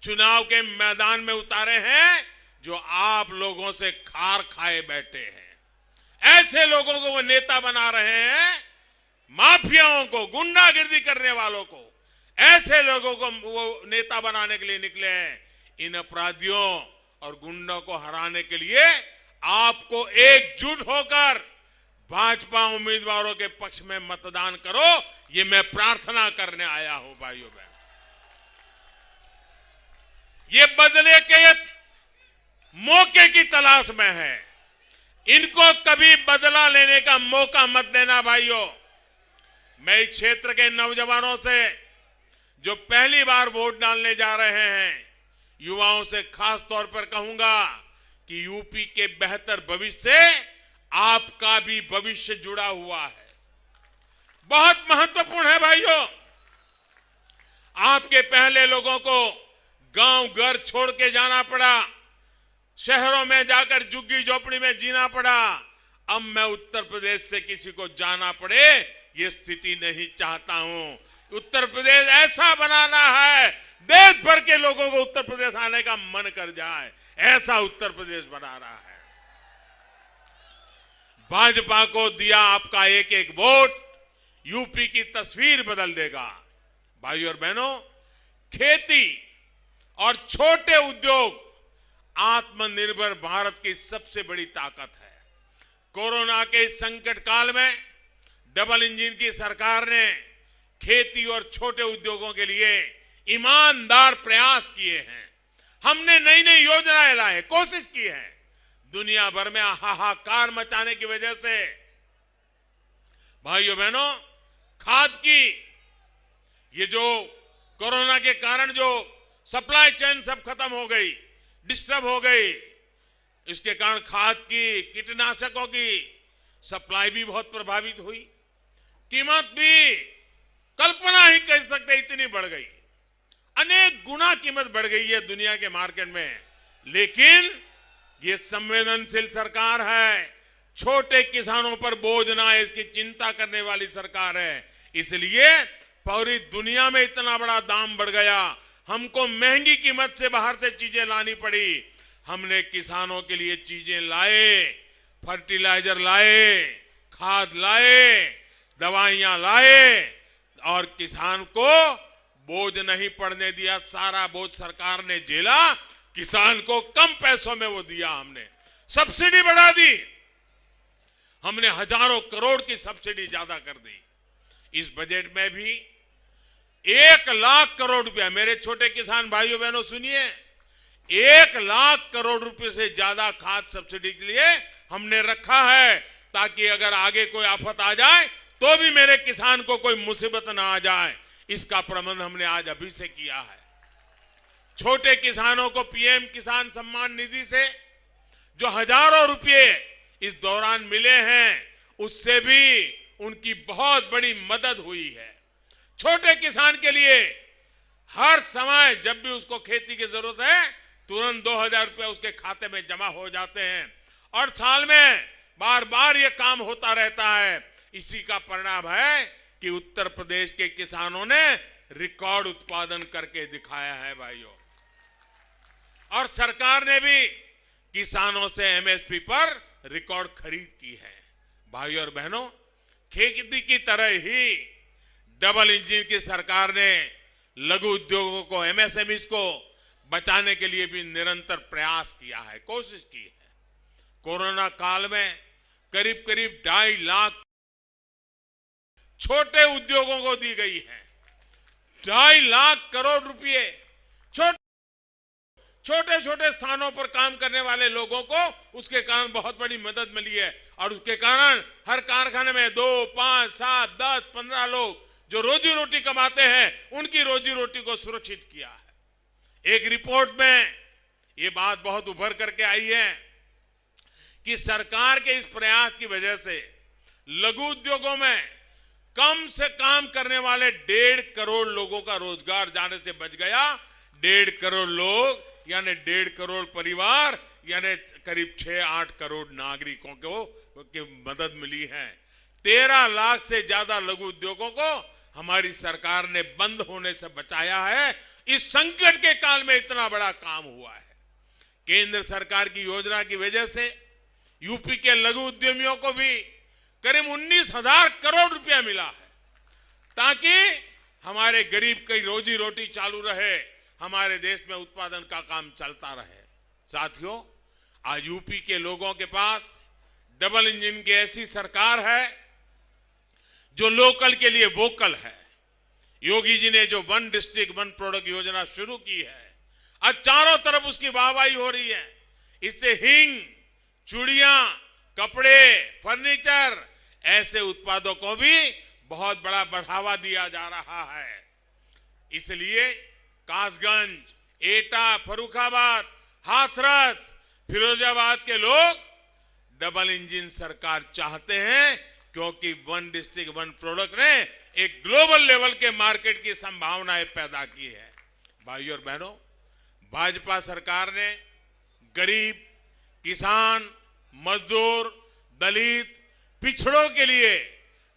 चुनाव के मैदान में उतारे हैं जो आप लोगों से खार खाए बैठे हैं। ऐसे लोगों को वो नेता बना रहे हैं, माफियाओं को, गुंडागिर्दी करने वालों को, ऐसे लोगों को वो नेता बनाने के लिए निकले हैं। इन अपराधियों और गुंडों को हराने के लिए आपको एकजुट होकर भाजपा उम्मीदवारों के पक्ष में मतदान करो, ये मैं प्रार्थना करने आया हूं भाइयों बहन। ये बदले के मौके की तलाश में है, इनको कभी बदला लेने का मौका मत देना भाइयों। मैं इस क्षेत्र के नौजवानों से जो पहली बार वोट डालने जा रहे हैं, युवाओं से खास तौर पर कहूंगा कि यूपी के बेहतर भविष्य से आपका भी भविष्य जुड़ा हुआ है। बहुत महत्वपूर्ण है भाइयों। आपके पहले लोगों को गांव घर छोड़ के जाना पड़ा, शहरों में जाकर झुग्गी झोपड़ी में जीना पड़ा। अब मैं उत्तर प्रदेश से किसी को जाना पड़े ये स्थिति नहीं चाहता हूं। उत्तर प्रदेश ऐसा बनाना है, देश भर के लोगों को उत्तर प्रदेश आने का मन कर जाए, ऐसा उत्तर प्रदेश बना रहा है। भाजपा को दिया आपका एक एक वोट यूपी की तस्वीर बदल देगा। भाइयों और बहनों, खेती और छोटे उद्योग आत्मनिर्भर भारत की सबसे बड़ी ताकत है। कोरोना के इस संकट काल में डबल इंजन की सरकार ने खेती और छोटे उद्योगों के लिए ईमानदार प्रयास किए हैं। हमने नई नई योजनाएं लाए, कोशिश की है। दुनिया भर में हाहाकार मचाने की वजह से भाइयों बहनों, खाद की ये जो कोरोना के कारण जो सप्लाई चेन सब खत्म हो गई, डिस्टर्ब हो गई, इसके कारण खाद की, कीटनाशकों की सप्लाई भी बहुत प्रभावित हुई। कीमत भी कल्पना ही कर सकते इतनी बढ़ गई, अनेक गुना कीमत बढ़ गई है दुनिया के मार्केट में। लेकिन ये संवेदनशील सरकार है, छोटे किसानों पर बोझ ना है इसकी चिंता करने वाली सरकार है। इसलिए पूरी दुनिया में इतना बड़ा दाम बढ़ गया, हमको महंगी कीमत से बाहर से चीजें लानी पड़ी। हमने किसानों के लिए चीजें लाए, फर्टिलाइजर लाए, खाद लाए, दवाइयां लाए और किसान को बोझ नहीं पड़ने दिया। सारा बोझ सरकार ने झेला, किसान को कम पैसों में वो दिया। हमने सब्सिडी बढ़ा दी, हमने हजारों करोड़ की सब्सिडी ज्यादा कर दी। इस बजट में भी 1 लाख करोड़ रुपया, मेरे छोटे किसान भाइयों बहनों सुनिए, 1 लाख करोड़ रुपए से ज्यादा खाद सब्सिडी के लिए हमने रखा है, ताकि अगर आगे कोई आफत आ जाए तो भी मेरे किसान को कोई मुसीबत ना आ जाए। इसका प्रबंध हमने आज अभी से किया है। छोटे किसानों को पीएम किसान सम्मान निधि से जो हजारों रुपए इस दौरान मिले हैं, उससे भी उनकी बहुत बड़ी मदद हुई है। छोटे किसान के लिए हर समय जब भी उसको खेती की जरूरत है, तुरंत 2000 रुपए उसके खाते में जमा हो जाते हैं और साल में बार बार ये काम होता रहता है। इसी का परिणाम है कि उत्तर प्रदेश के किसानों ने रिकॉर्ड उत्पादन करके दिखाया है भाइयों। और सरकार ने भी किसानों से एमएसपी पर रिकॉर्ड खरीद की है। भाइयों और बहनों, खेती की तरह ही डबल इंजन की सरकार ने लघु उद्योगों को, एमएसएमईज को बचाने के लिए भी निरंतर प्रयास किया है, कोशिश की है। कोरोना काल में करीब करीब 2.5 लाख छोटे उद्योगों को दी गई है। 2.5 लाख करोड़ रुपए छोटे छोटे स्थानों पर काम करने वाले लोगों को उसके कारण बहुत बड़ी मदद मिली है। और उसके कारण हर कारखाने में 2, 5, 7, 10, 15 लोग जो रोजी रोटी कमाते हैं, उनकी रोजी रोटी को सुरक्षित किया है। एक रिपोर्ट में ये बात बहुत उभर करके आई है कि सरकार के इस प्रयास की वजह से लघु उद्योगों में कम से काम करने वाले 1.5 करोड़ लोगों का रोजगार जाने से बच गया। 1.5 करोड़ लोग यानी 1.5 करोड़ परिवार यानी करीब 6-8 करोड़ नागरिकों को की मदद मिली है। 13 लाख से ज्यादा लघु उद्योगों को हमारी सरकार ने बंद होने से बचाया है। इस संकट के काल में इतना बड़ा काम हुआ है। केंद्र सरकार की योजना की वजह से यूपी के लघु उद्यमियों को भी करीब 19,000 करोड़ रुपया मिला है, ताकि हमारे गरीब की रोजी रोटी चालू रहे, हमारे देश में उत्पादन का काम चलता रहे। साथियों, आज यूपी के लोगों के पास डबल इंजन की ऐसी सरकार है जो लोकल के लिए वोकल है। योगी जी ने जो 1 डिस्ट्रिक्ट 1 प्रोडक्ट योजना शुरू की है, आज चारों तरफ उसकी वाहवाही हो रही है। इससे हिंग, चूड़ियां, कपड़े, फर्नीचर ऐसे उत्पादों को भी बहुत बड़ा बढ़ावा दिया जा रहा है। इसलिए कासगंज, एटा, फर्रुखाबाद, हाथरस, फिरोजाबाद के लोग डबल इंजन सरकार चाहते हैं, क्योंकि 1 डिस्ट्रिक्ट 1 प्रोडक्ट ने एक ग्लोबल लेवल के मार्केट की संभावनाएं पैदा की है। भाइयों और बहनों, भाजपा सरकार ने गरीब, किसान, मजदूर, दलित, पिछड़ों के लिए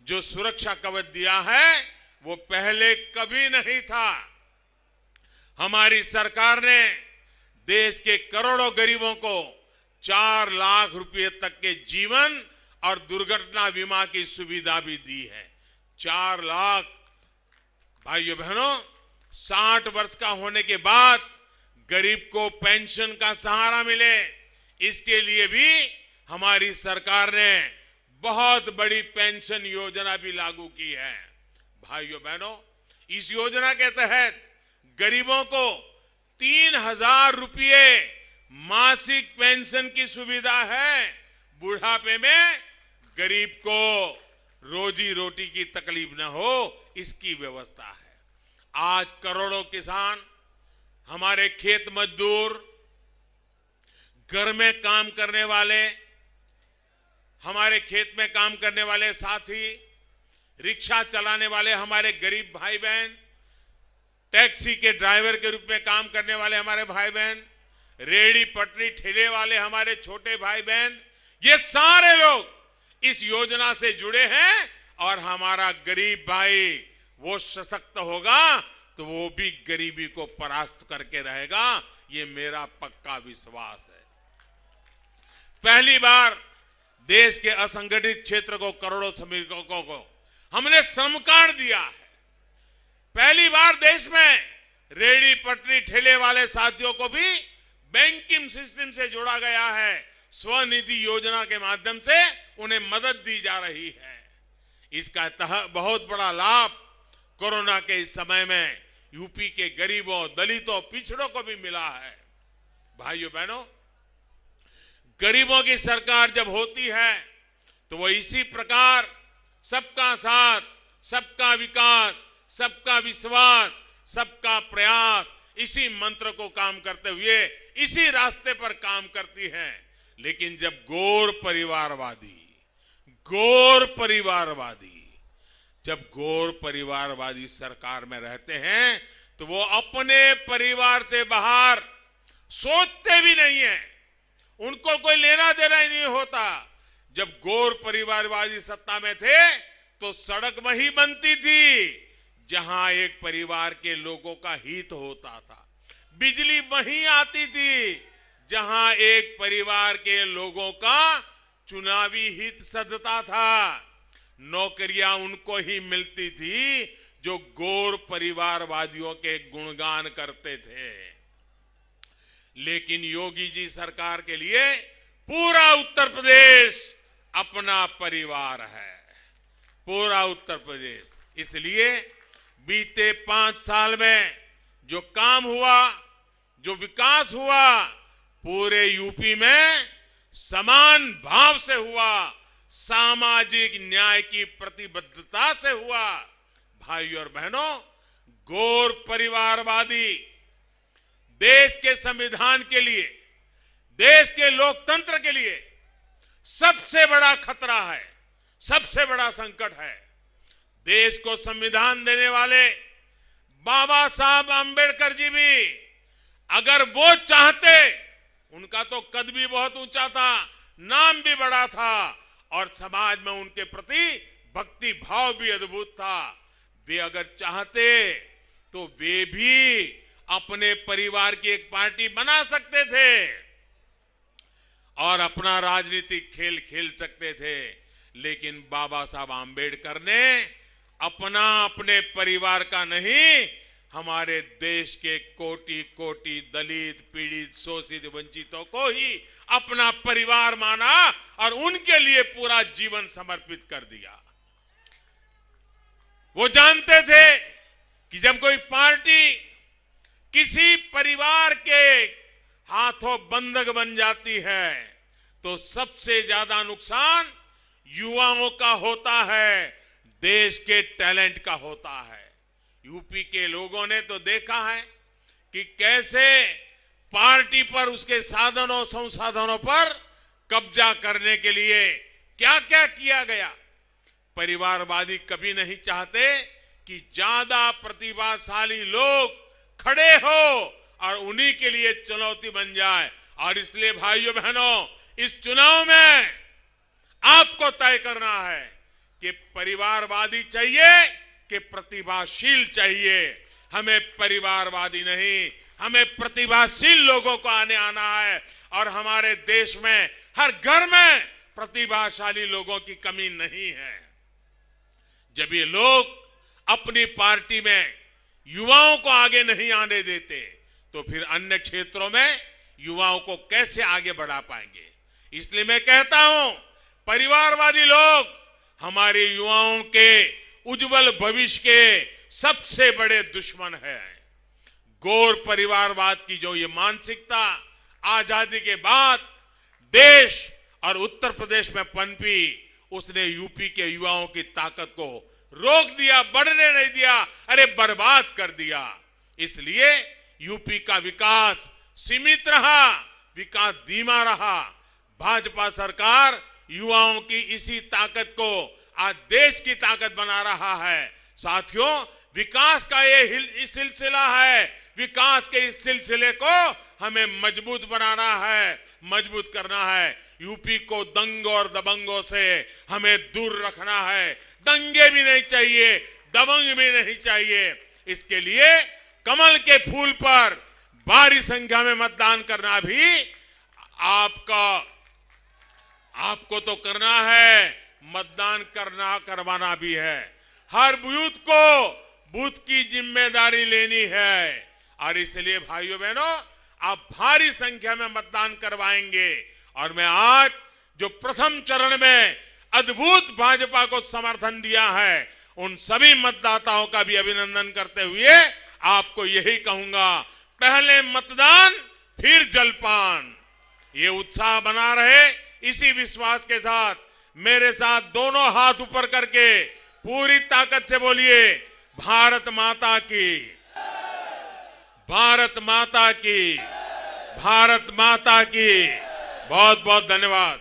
जो सुरक्षा कवच दिया है, वो पहले कभी नहीं था। हमारी सरकार ने देश के करोड़ों गरीबों को 4 लाख रुपए तक के जीवन और दुर्घटना बीमा की सुविधा भी दी है। 4 लाख। भाइयों बहनों, 60 वर्ष का होने के बाद गरीब को पेंशन का सहारा मिले, इसके लिए भी हमारी सरकार ने बहुत बड़ी पेंशन योजना भी लागू की है। भाइयों बहनों, इस योजना के तहत गरीबों को 3,000 रुपये मासिक पेंशन की सुविधा है। बुढ़ापे में गरीब को रोजी रोटी की तकलीफ न हो, इसकी व्यवस्था है। आज करोड़ों किसान, हमारे खेत मजदूर, घर में काम करने वाले, हमारे खेत में काम करने वाले साथी, रिक्शा चलाने वाले हमारे गरीब भाई बहन, टैक्सी के ड्राइवर के रूप में काम करने वाले हमारे भाई बहन, रेहड़ी पटरी ठेले वाले हमारे छोटे भाई बहन, ये सारे लोग इस योजना से जुड़े हैं। और हमारा गरीब भाई वो सशक्त होगा तो वो भी गरीबी को परास्त करके रहेगा, ये मेरा पक्का विश्वास है। पहली बार देश के असंगठित क्षेत्र को, करोड़ों श्रमिकों को हमने श्रम कार्ड दिया है। पहली बार देश में रेहड़ी पटरी ठेले वाले साथियों को भी बैंकिंग सिस्टम से जोड़ा गया है। स्वनिधि योजना के माध्यम से उन्हें मदद दी जा रही है। इसका बहुत बड़ा लाभ कोरोना के इस समय में यूपी के गरीबों, दलितों, पिछड़ों को भी मिला है। भाइयों बहनों, गरीबों की सरकार जब होती है तो वो इसी प्रकार सबका साथ, सबका विकास, सबका विश्वास, सबका प्रयास, इसी मंत्र को काम करते हुए इसी रास्ते पर काम करती है। लेकिन जब गौर परिवारवादी सरकार में रहते हैं तो वो अपने परिवार से बाहर सोचते भी नहीं है, उनको कोई लेना देना ही नहीं होता। जब गौर परिवारवादी सत्ता में थे तो सड़क वही बनती थी जहां एक परिवार के लोगों का हित होता था, बिजली वहीं आती थी जहां एक परिवार के लोगों का चुनावी हित सधता था, नौकरियां उनको ही मिलती थी जो गौर परिवारवादियों के गुणगान करते थे। लेकिन योगी जी सरकार के लिए पूरा उत्तर प्रदेश अपना परिवार है, पूरा उत्तर प्रदेश। इसलिए बीते 5 साल में जो काम हुआ, जो विकास हुआ, पूरे यूपी में समान भाव से हुआ, सामाजिक न्याय की प्रतिबद्धता से हुआ। भाइयों और बहनों, गौर परिवारवादी देश के संविधान के लिए, देश के लोकतंत्र के लिए सबसे बड़ा खतरा है, सबसे बड़ा संकट है। देश को संविधान देने वाले बाबा साहब आंबेडकर जी भी अगर वो चाहते, उनका तो कद भी बहुत ऊंचा था, नाम भी बड़ा था और समाज में उनके प्रति भक्ति भाव भी अद्भुत था। वे अगर चाहते तो वे भी अपने परिवार की एक पार्टी बना सकते थे और अपना राजनीतिक खेल खेल सकते थे। लेकिन बाबा साहब आंबेडकर ने अपने परिवार का नहीं, हमारे देश के कोटि कोटि दलित, पीड़ित, शोषित, वंचितों को ही अपना परिवार माना और उनके लिए पूरा जीवन समर्पित कर दिया। वो जानते थे कि जब कोई पार्टी किसी परिवार के हाथों बंधक बन जाती है तो सबसे ज्यादा नुकसान युवाओं का होता है, देश के टैलेंट का होता है। यूपी के लोगों ने तो देखा है कि कैसे पार्टी पर, उसके साधनों संसाधनों पर कब्जा करने के लिए क्या क्या किया गया। परिवारवादी कभी नहीं चाहते कि ज्यादा प्रतिभाशाली लोग खड़े हो और उन्हीं के लिए चुनौती बन जाए। और इसलिए भाइयों बहनों, इस चुनाव में आपको तय करना है कि परिवारवादी चाहिए कि प्रतिभाशील चाहिए। हमें परिवारवादी नहीं, हमें प्रतिभाशील लोगों को आना है और हमारे देश में हर घर में प्रतिभाशाली लोगों की कमी नहीं है। जब ये लोग अपनी पार्टी में युवाओं को आगे नहीं आने देते तो फिर अन्य क्षेत्रों में युवाओं को कैसे आगे बढ़ा पाएंगे। इसलिए मैं कहता हूं, परिवारवादी लोग हमारे युवाओं के उज्जवल भविष्य के सबसे बड़े दुश्मन हैं। गौर परिवारवाद की जो ये मानसिकता आजादी के बाद देश और उत्तर प्रदेश में पनपी, उसने यूपी के युवाओं की ताकत को रोक दिया, बढ़ने नहीं दिया, अरे बर्बाद कर दिया। इसलिए यूपी का विकास सीमित रहा, विकास धीमा रहा। भाजपा सरकार युवाओं की इसी ताकत को आज देश की ताकत बना रहा है। साथियों, विकास का ये सिलसिला है, विकास के इस सिलसिले को हमें मजबूत बनाना है, मजबूत करना है। यूपी को दंगों और दबंगों से हमें दूर रखना है। दंगे भी नहीं चाहिए, दबंग भी नहीं चाहिए। इसके लिए कमल के फूल पर भारी संख्या में मतदान करना भी आपका आपको तो करना है, मतदान करवाना भी है। हर बूथ को बूथ की जिम्मेदारी लेनी है और इसलिए भाइयों बहनों, आप भारी संख्या में मतदान करवाएंगे। और मैं आज जो प्रथम चरण में अद्भुत भाजपा को समर्थन दिया है, उन सभी मतदाताओं का भी अभिनंदन करते हुए आपको यही कहूंगा, पहले मतदान फिर जलपान। ये उत्साह बना रहे, इसी विश्वास के साथ मेरे साथ दोनों हाथ ऊपर करके पूरी ताकत से बोलिए, भारत माता की, भारत माता की, भारत माता की। बहुत बहुत धन्यवाद।